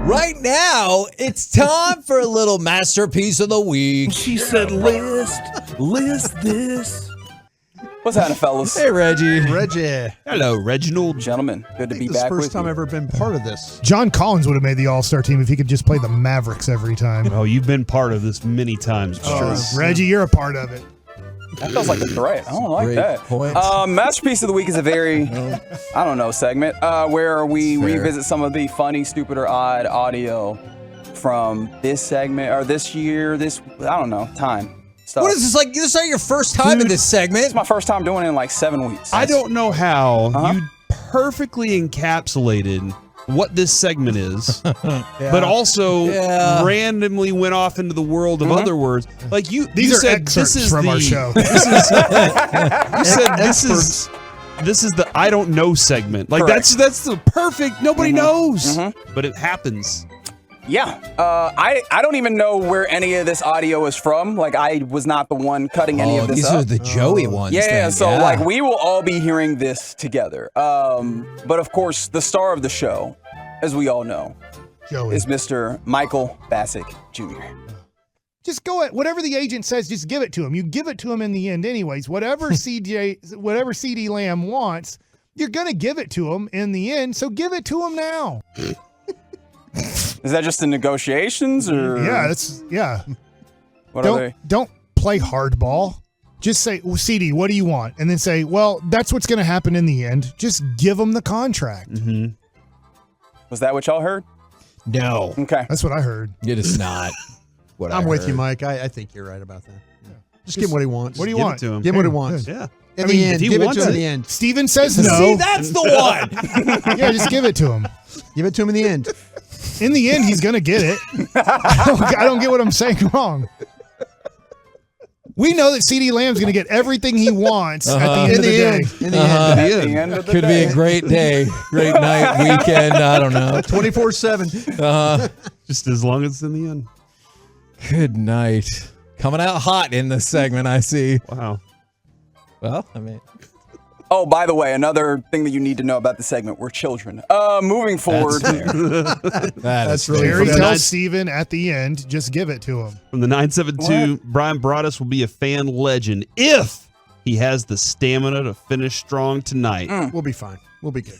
Right now, it's time for a little masterpiece of the week. She said, list this. What's happening, fellas? Hey, Reggie. Hello, Reginald. Gentlemen, good to be This is back the with first time you. I've ever been part of this. John Collins would have made the All-Star team if he could just play the Mavericks every time. Oh, you've been part of this many times. Reggie, you're a part of it. That feels like a threat. I don't like Great that. point. Masterpiece of the Week is a very, I don't know, segment where we Fair. revisit some of the funny, stupid, or odd audio from this segment, or this year, I don't know, time. Stuff. What is this like? This is not your first time in this segment. It's my first time doing it in like 7 weeks. I don't know how you perfectly encapsulated what this segment is, but also randomly went off into the world of other words. Like These you are said, excerpts this is from the, our show. This is, you said this is the I don't know segment. Like Correct. that's the perfect. Nobody knows, but it happens. Yeah. I don't even know where any of this audio is from. Like, I was not the one cutting any of this these up. are the Joey ones. Yeah, then. so like we will all be hearing this together. But of course, the star of the show, as we all know, Joey. is Mr. Michael Bassick Jr. Just go at whatever the agent says, just give it to him. You give it to him in the end anyways. Whatever CD Lamb wants, you're going to give it to him in the end, so give it to him now. Is that just in negotiations or? Yeah. What are they? Don't play hardball. Just say, well, CD, what do you want? And then say, well, that's what's going to happen in the end. Just give him the contract. Was that what y'all heard? No, Okay. That's what I heard. it is not. What I'm I with you, heard. Mike. I think you're right about that. Yeah. Just give him what he wants. What do you Give want? it to him. Give him what he wants. Yeah. In I the mean, end, if he give it wants to him in it. the end. Steven says no. See, that's the one. Yeah, just give it to him. Give it to him in the end. In the end, he's going to get it. I don't get what I'm saying wrong. We know that CD Lamb's going to get everything he wants at the end of the day. In the end. At the end of the Could be day. a great day, great night, weekend. I don't know. 24/7. Just as long as it's in the end. Good night. Coming out hot in this segment, I see. Wow. Well, I mean, Oh, by the way, another thing that you need to know about the segment: we're children. Moving forward. that's really Jerry funny. tells Steven at the end, just give it to him. From the 972, Brian Broaddus will be a fan legend if he has the stamina to finish strong tonight. We'll be fine. We'll be good.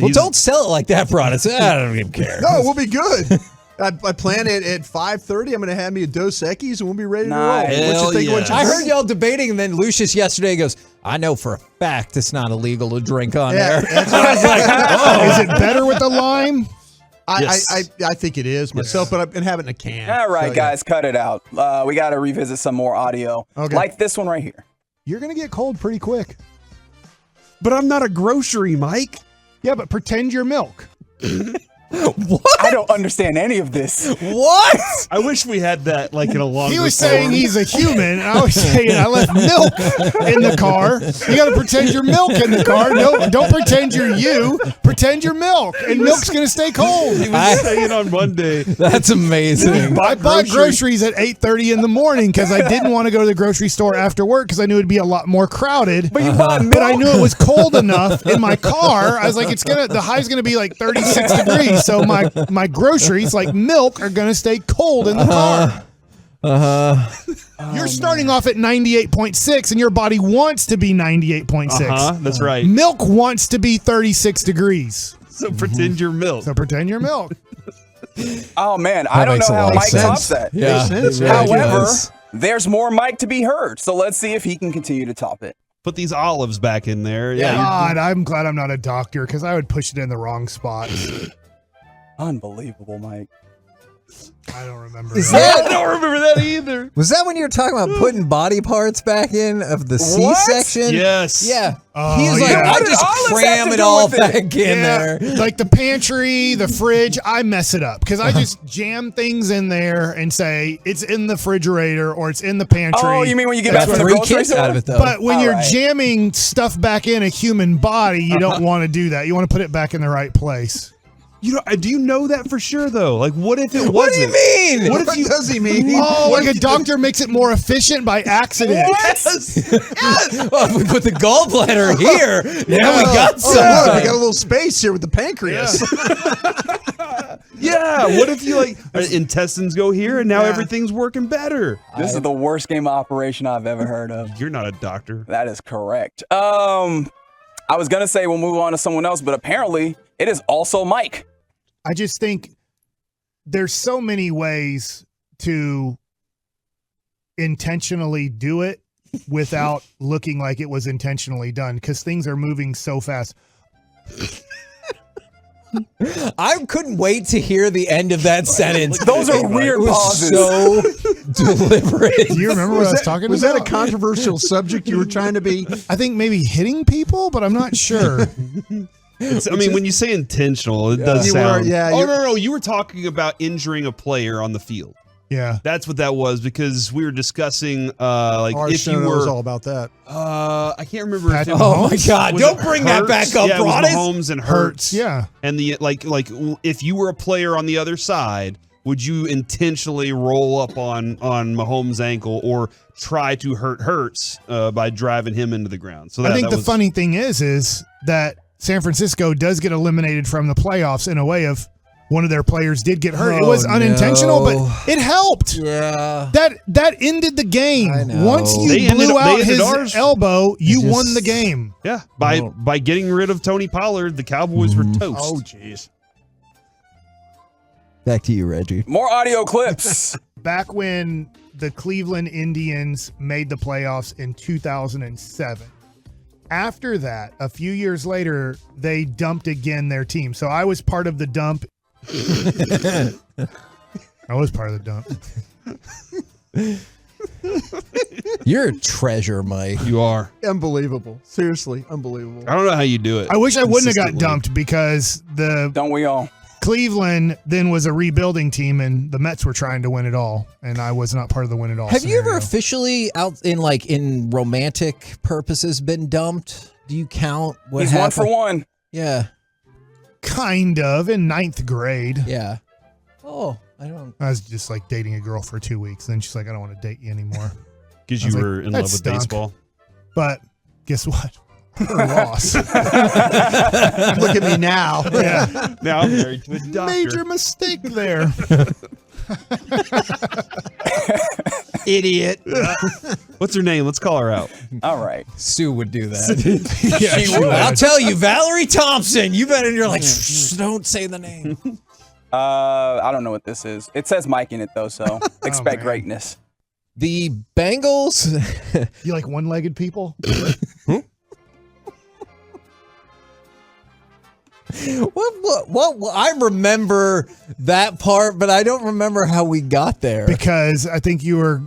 well, don't sell it like that, Broaddus. I don't even care. No, we'll be good. I plan it at 5:30. I'm going to have me a Dos Equis, and we'll be ready to roll. Nice. What you think? Hell What you I think? heard y'all debating, and then Lucius yesterday goes, I know for a fact it's not illegal to drink on Yeah, there. that's what I was like. Is it better with the lime? I think it is myself, but I've been having a can. All right, So, yeah. guys, cut it out. We got to revisit some more audio, Okay. like this one right here. You're going to get cold pretty quick. But I'm not a grocery, Mike. Yeah, but pretend you're milk. What? I don't understand any of this. What? I wish we had that like in a longer He was saying form. he's a human. I was saying I left milk in the car. You got to pretend you're milk in the car. No, don't pretend you're you. Pretend you're milk, and milk's going to stay cold. He was saying on Monday. That's amazing. I bought groceries at 8:30 in the morning because I didn't want to go to the grocery store after work because I knew it'd be a lot more crowded. But I knew it was cold enough in my car. I was like, the high's gonna be like 36 degrees, so my groceries like milk are gonna stay cold in the car. You're starting off at 98.6, and your body wants to be 98.6. That's right. Milk wants to be 36 degrees. So pretend you're milk. So pretend you're milk. Oh, man, I don't makes know a how lot of Mike sense. tops that. Yeah. Makes sense. it really However, does. there's more Mike to be heard, so let's see if he can continue to top it. Put these olives back in there. God, I'm glad I'm not a doctor because I would push it in the wrong spot. Unbelievable, Mike. I don't remember. Is that. that- I don't remember that either. Was that when you were talking about putting body parts back in of the C-section? Yes. Yeah. Oh, He's like, yeah. I What did just olives have cram to it do all with it? back in there. Like the pantry, the fridge, I mess it up because I just jam things in there and say it's in the refrigerator or it's in the pantry. Oh, you mean when you get back Got from the 3 grocery kids store? out of it, though. But when All you're right. jamming stuff back in a human body, you don't want to do that. You want to put it back in the right place. Do you know that for sure though? Like, what if it wasn't? What do you mean? What if you? does he mean? Oh, like a doctor makes it more efficient by accident. Well, if we put the gallbladder here, now we got Oh, some. look, we got a little space here with the pancreas. Yeah, what if you intestines go here and now everything's working better? This is the worst game of operation I've ever heard of. You're not a doctor. That is correct. I was gonna say we'll move on to someone else, but apparently it is also Mike. I just think there's so many ways to intentionally do it without looking like it was intentionally done because things are moving so fast. I couldn't wait to hear the end of that sentence. Those are weird pauses. So deliberate. Do you remember what I was talking Was about? that a controversial subject you were trying to be? I think maybe hitting people, but I'm not sure. When you say intentional, it does You sound. were, yeah, no. You were talking about injuring a player on the field. Yeah. That's what that was because we were discussing Our if show you were was all about that. I can't remember if Patrick it Oh my God! was Don't it bring that Hurts? back up, Yeah, it was Broadus. Mahomes and Hurts. Yeah. And the like if you were a player on the other side, would you intentionally roll up on Mahomes' ankle or try to hurt Hurts by driving him into the ground? So I think the funny thing is that San Francisco does get eliminated from the playoffs in a way of one of their players did get hurt. It was unintentional, but it helped. Yeah. That ended the game. I know. Once you They blew out ended his ours. elbow, you just- won the game. Yeah, by getting rid of Tony Pollard, the Cowboys were toast. Oh, jeez. Back to you, Reggie. More audio clips. Back when the Cleveland Indians made the playoffs in 2007. After that, a few years later, they dumped again their team. So I was part of the dump. I was part of the dump. You're a treasure, Mike. You are. Unbelievable. Seriously, unbelievable. I don't know how you do it. I wish I wouldn't have got consistently. dumped because the Don't we all? Cleveland then was a rebuilding team and the Mets were trying to win it all. And I was not part of the win it all. Have you ever scenario. officially out in romantic purposes been dumped? Do you count what He's happened? 1 for 1. Yeah. Kind of in 9th grade. Yeah. Oh, I don't. I was just like dating a girl for 2 weeks. Then she's like, I don't want to date you anymore. Because I was you like, were in that love with stunk. baseball. But guess what? We're lost. Look at me now. Yeah. Now I'm married to a doctor. Major mistake there. Idiot. What's her name? Let's call her out. All right. Sue would do that. Yeah, She would. I'll tell you, Valerie Thompson. You better. You're like, shh, don't say the name. I don't know what this is. It says Mike in it though, so expect man. greatness. The Bengals. You like one-legged people? What? I remember that part, but I don't remember how we got there. Because I think you were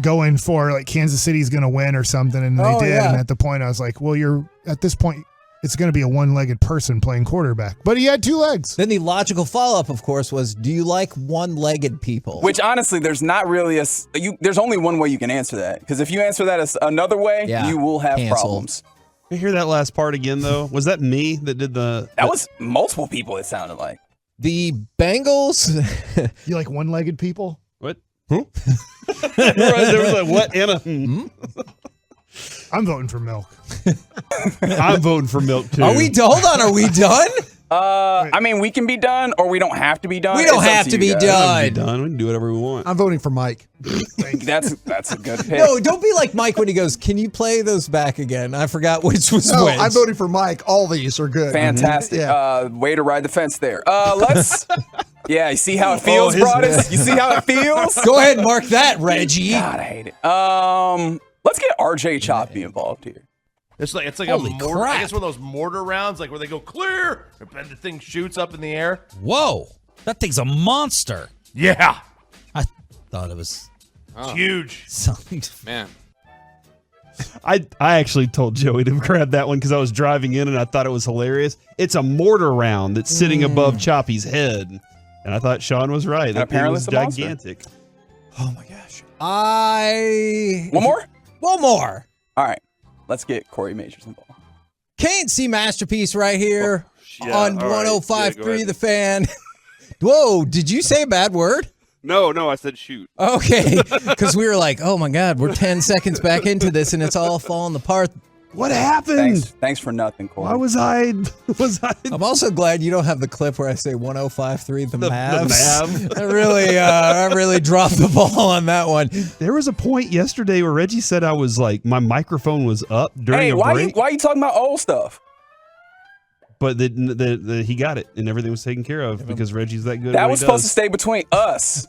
going for like Kansas City's going to win or something, and they Oh, did. yeah. And at the point, I was like, well, you're at this point, it's going to be a one-legged person playing quarterback. But he had 2 legs. Then the logical follow-up, of course, was, do you like one-legged people? Which honestly, there's not really there's only one way you can answer that. Because if you answer that as another way, Yeah, you will have canceled. problems. You hear that last part again, though? Was that me that did the... That was multiple people, it sounded like. The Bengals. You like one-legged people? What? Huh? There was a what and a... I'm voting for milk. I'm voting for milk, too. Are we? Hold on. Are we done? I mean, we can be done, or we don't have to be done. We don't It's up have to you be guys. done. Be done. We can do whatever we want. I'm voting for Mike. That's a good pick. No, don't be like Mike when he goes, can you play those back again? I forgot which was No, which. I'm voting for Mike. All these are good. Fantastic. Yeah. Way to ride the fence there. Let's. Yeah, you see how it feels, his- Broadus? You see how it feels? Go ahead and mark that, Reggie. God, I hate it. Let's get RJ Choppy involved here. It's like Holy a mortar. crap. I guess one of those mortar rounds, like where they go clear, and then the thing shoots up in the air. Whoa, that thing's a monster. Yeah, I thought it was it's huge. something. Man, I actually told Joey to grab that one because I was driving in and I thought it was hilarious. It's a mortar round that's sitting above Choppy's head. And I thought Sean was right. That thing apparently was it's a monster. gigantic. Oh, my gosh. One more? One more. All right. Let's get Cory Majors involved. KNC Masterpiece right here yeah, on all right. 105.3 Yeah, go ahead. The Fan. Whoa, did you say a bad word? no, I said shoot. Okay, because we were like, oh my God, we're 10 seconds back into this and it's all falling apart. What happened? Thanks for nothing, Cory. Why was I? I'm also glad you don't have the clip where I say 105.3 the Mavs. Mav. I really dropped the ball on that one. There was a point yesterday where Reggie said I was like, my microphone was up during a break. Why are you talking about old stuff? But he got it, and everything was taken care of because Reggie's that good. That was supposed to stay between us.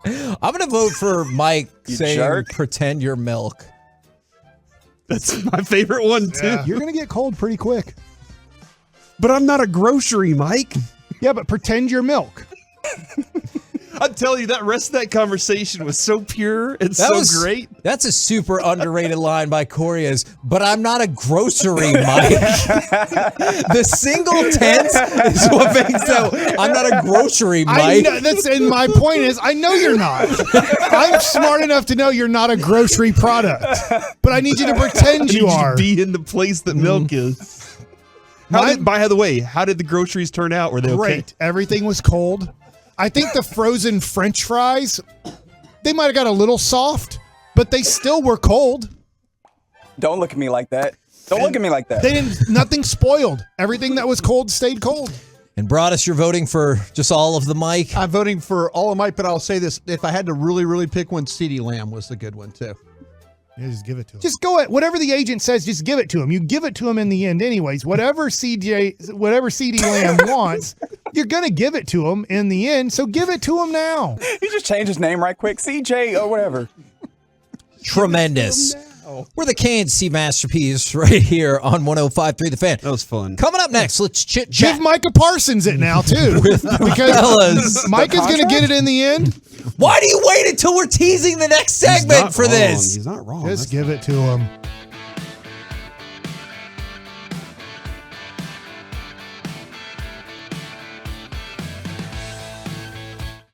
I'm going to vote for Mike saying jerk. pretend you're milk. That's my favorite one, too. Yeah. You're gonna get cold pretty quick. But I'm not a grocery, Mike. Yeah, but pretend you're milk. I'm telling you, that rest of that conversation was so pure and great. That's a super underrated line by Cory is, but I'm not a grocery, Mike. The single tense is what makes it. I'm not a grocery, Mike. I know, and my point is, I know you're not. I'm smart enough to know you're not a grocery product, but I need you to pretend you are. To be in the place that milk is. By the way, how did the groceries turn out? Were they great? Okay? Everything was cold. I think the frozen French fries, they might have got a little soft, but they still were cold. Don't look at me like that. Don't look at me like that. They didn't. Nothing spoiled. Everything that was cold stayed cold. And Broadus, you're voting for just all of the Mike? I'm voting for all of Mike, but I'll say this. If I had to really pick one, CeeDee Lamb was the good one, too. Yeah, just give it to him. Just go at whatever the agent says. Just give it to him. You give it to him in the end, anyways. Whatever CeeDee Lamb wants, you're gonna give it to him in the end. So give it to him now. He just changed his name right quick, CJ or whatever. Tremendous. We're the KNC masterpiece right here on 105.3 The Fan. That was fun. Coming up next, let's chit chat. Give Micah Parsons it now too, because Micah's gonna get it in the end. Why do you wait until we're teasing the next segment for this? He's not wrong. Just give it to him.